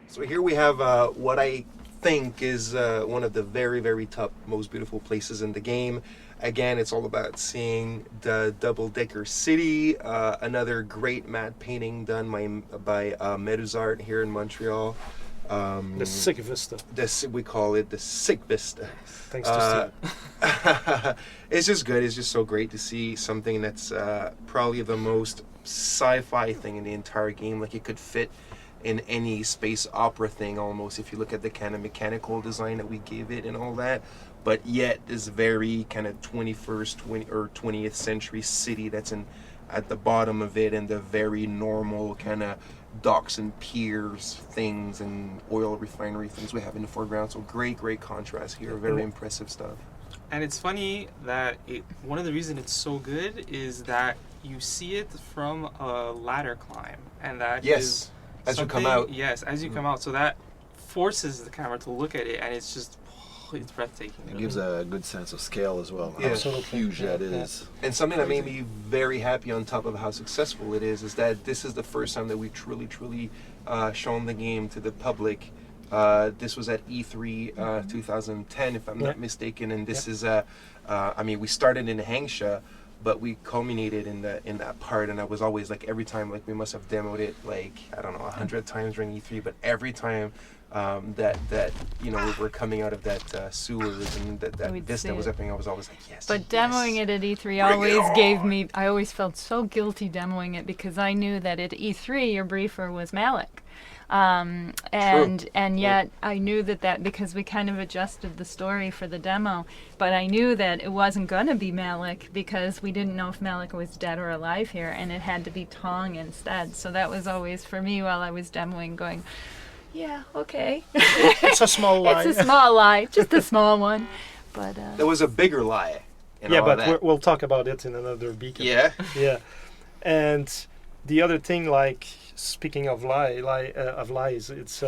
So here we have what I think is one of the very, very top, most beautiful places in the game. Again, it's all about seeing the double-decker city. Another great matte painting done by Meduzart here in Montreal. The Sick Vista. We call it the Sick Vista. Thanks to Steve. It's just good. It's just so great to see something that's probably the most sci-fi thing in the entire game. Like it could fit in any space opera thing almost if you look at the kind of mechanical design that we gave it and all that, but yet this very kind of 20th century city that's in at the bottom of it, and the very normal kind of docks and piers things and oil refinery things we have in the foreground. So great contrast here. Very impressive stuff. And it's funny that one of the reasons it's so good is that you see it from a ladder climb, and that is as you come out. Yes, as you come out. So that forces the camera to look at it, and it's just, it's breathtaking. It gives a good sense of scale as well. Yeah. How huge that is. And something that made me very happy on top of how successful it is that this is the first time that we've truly shown the game to the public. This was at E3 2010, if I'm not mistaken, and this is we started in Hangsha, but we culminated in that part, and I was always like, every time, like, we must have demoed it like, I don't know, 100 times during E3, but every time that we were coming out of that sewers and that vista was happening, I was always like, yes. But demoing it at E3 I always felt so guilty demoing it, because I knew that at E3 your briefer was Malik. And yet I knew that because we kind of adjusted the story for the demo, but I knew that it wasn't going to be Malik because we didn't know if Malik was dead or alive here, and it had to be Tong instead. So that was always for me while I was demoing, going, yeah, okay. It's a small lie. It's a small lie, just a small one. But there was a bigger lie. We'll talk about it in another beacon. Yeah. Yeah. And the other thing, like, speaking of lies, it's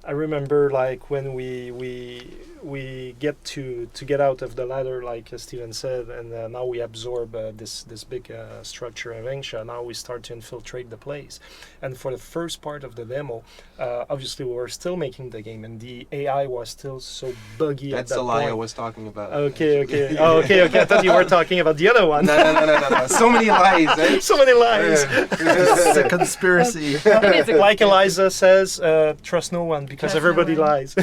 I remember, like, when we get to get out of the ladder, like Steven said, and now we absorb this big structure of Hengsha. Now we start to infiltrate the place, and for the first part of the demo, obviously we were still making the game, and the AI was still so buggy. That's at that the lie point. I was talking about. Okay. Okay. I thought you were talking about the other one. No. So many lies, eh? So many lies. It's a conspiracy. Like Eliza says, trust no one because everybody lies.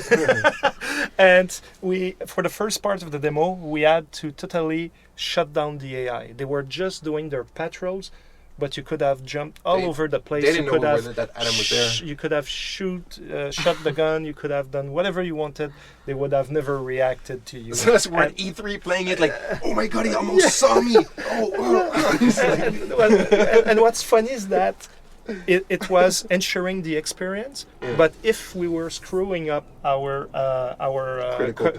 And for the first part of the demo, we had to totally shut down the AI. They were just doing their patrols, but you could have jumped all over the place. They didn't you could know have that Adam was there. You could have shot the gun. You could have done whatever you wanted. They would have never reacted to you. So we're at E3 playing it like, oh my god, he almost saw me. And what's funny is that it was ensuring the experience, but if we were screwing up our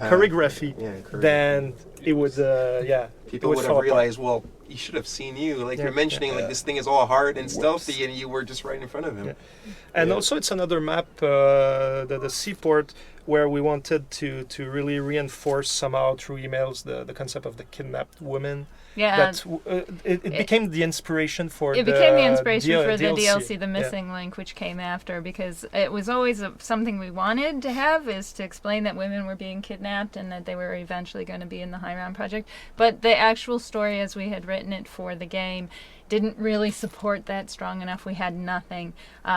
choreography, then it would people would have realized, well, he should have seen you. Like you're mentioning, like this thing is all hard and stealthy, and you were just right in front of him. Yeah. And also, it's another map, the seaport, where we wanted to really reinforce somehow through emails the concept of the kidnapped woman. Yeah, it became the inspiration for the DLC, the missing link, which came after, because it was always something we wanted to have, is to explain that women were being kidnapped and that they were eventually going to be in the High Round Project. But the actual story, as we had written it for the game, didn't really support that strong enough. We had nothing.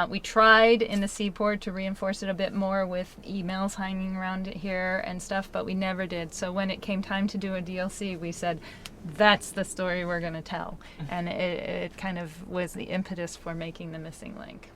We tried in the seaport to reinforce it a bit more with emails hanging around it here and stuff, but we never did. So when it came time to do a DLC, we said, that's the story we're going to tell. And it kind of was the impetus for making the missing link.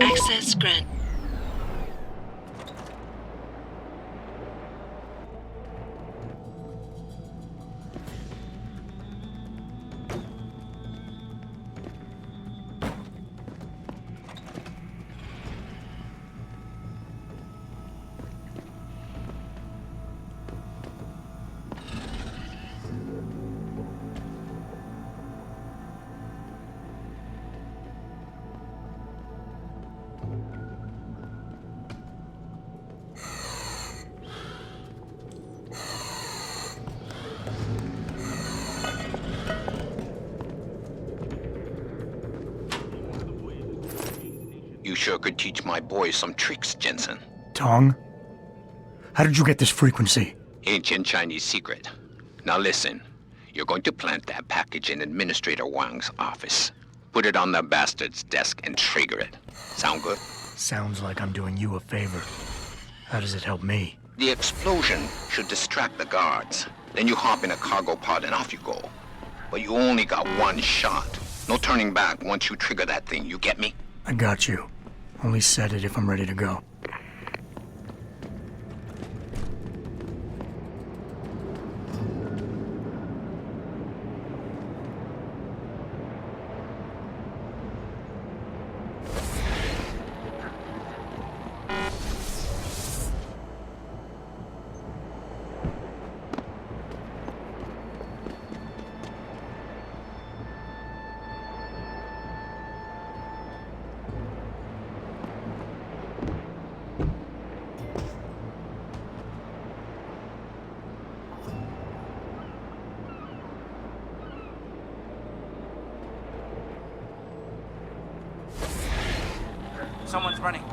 Access granted. You sure could teach my boys some tricks, Jensen. Tong? How did you get this frequency? Ancient Chinese secret. Now listen. You're going to plant that package in Administrator Wang's office. Put it on the bastard's desk and trigger it. Sound good? Sounds like I'm doing you a favor. How does it help me? The explosion should distract the guards. Then you hop in a cargo pod and off you go. But you only got one shot. No turning back once you trigger that thing, you get me? I got you. Only set it if I'm ready to go. Someone's running.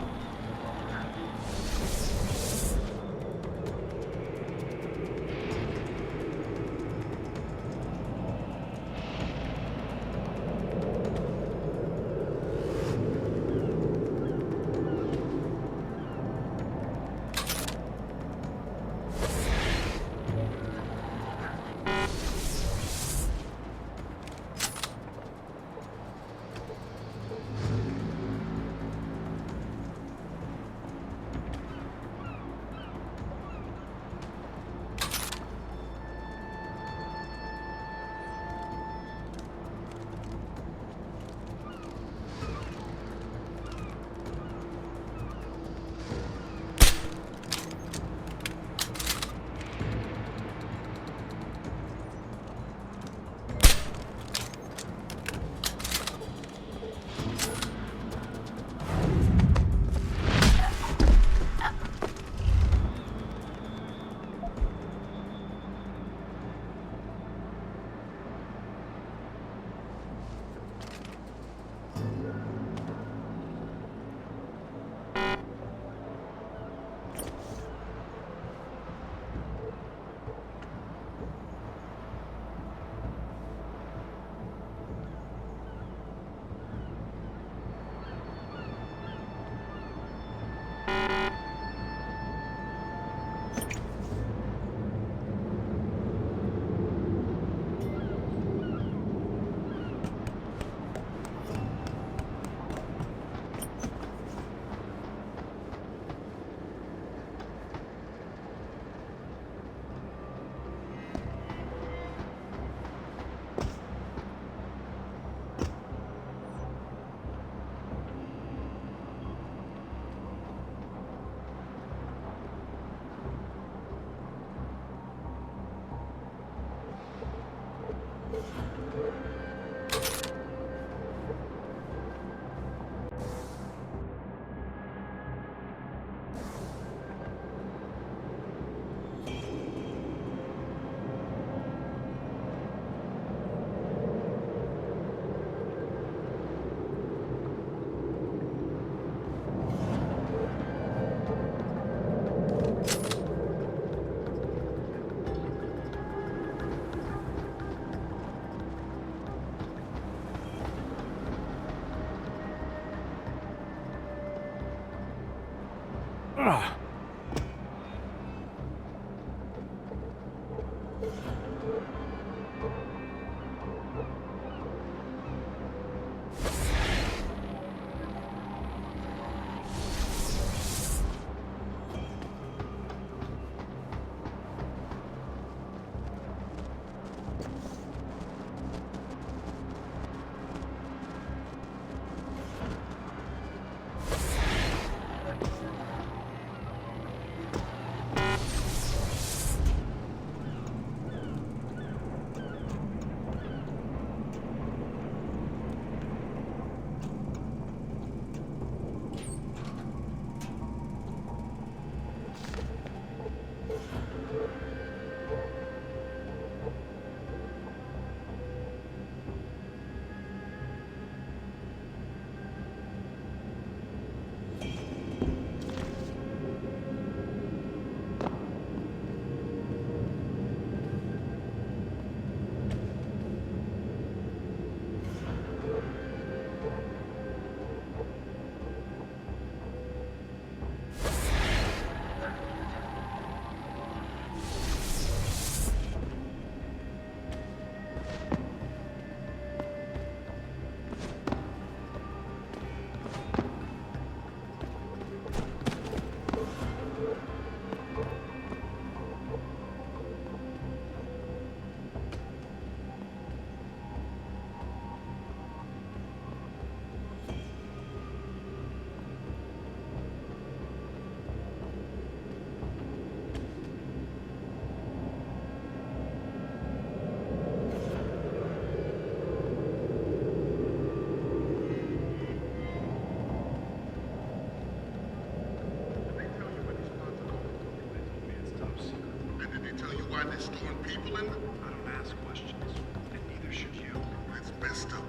storing people in them? I don't ask questions, and neither should you. That's messed up.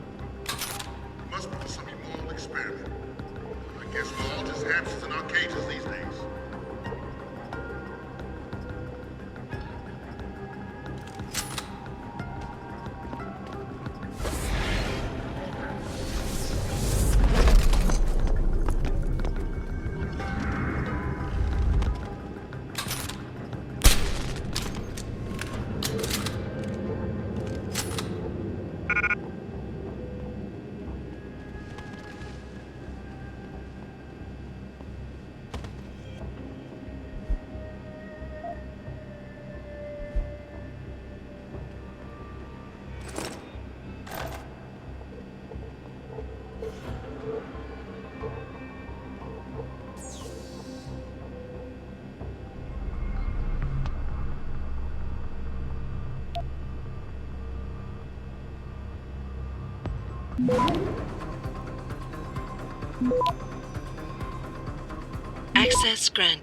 It must be some immoral experiment. I guess we're all just hamsters in our cages these days. Access granted.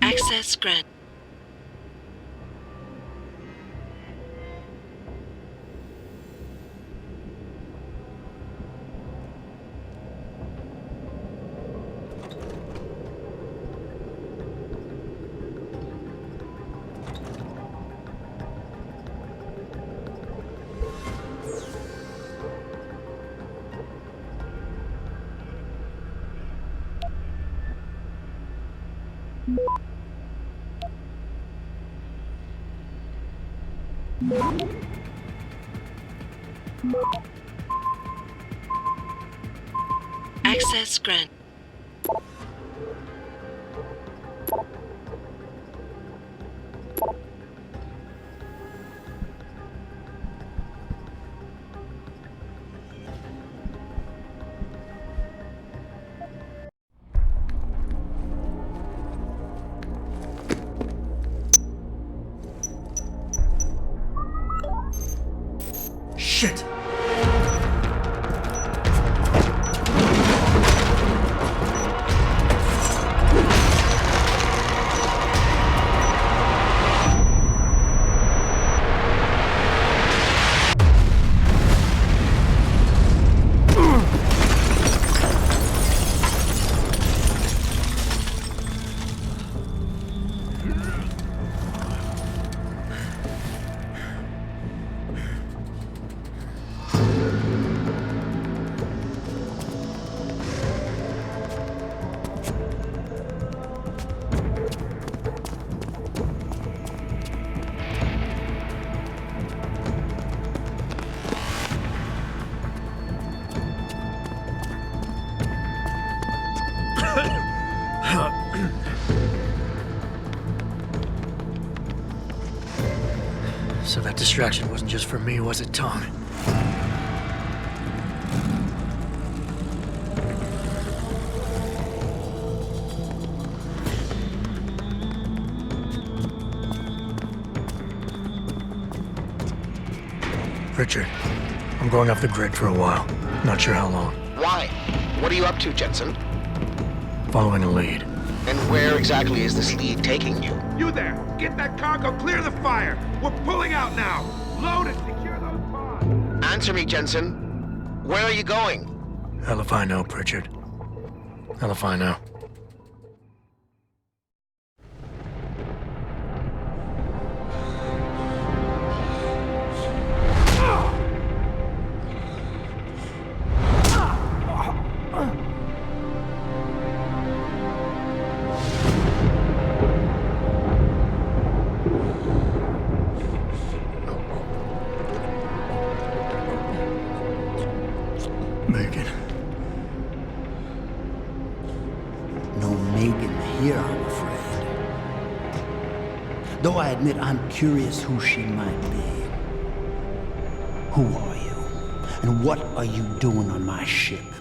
Access granted. Access granted. Shit! So that distraction wasn't just for me, was it, Tom? Richard. I'm going off the grid for a while. Not sure how long. Why? What are you up to, Jensen? Following a lead. And where exactly is this lead taking you? You there! Get that cargo, clear the fire! We're pulling out now! Load and secure those pods! Answer me, Jensen. Where are you going? Hell if I know, Pritchard. Hell if I know. Megan. No Megan here, I'm afraid. Though I admit I'm curious who she might be. Who are you? And what are you doing on my ship?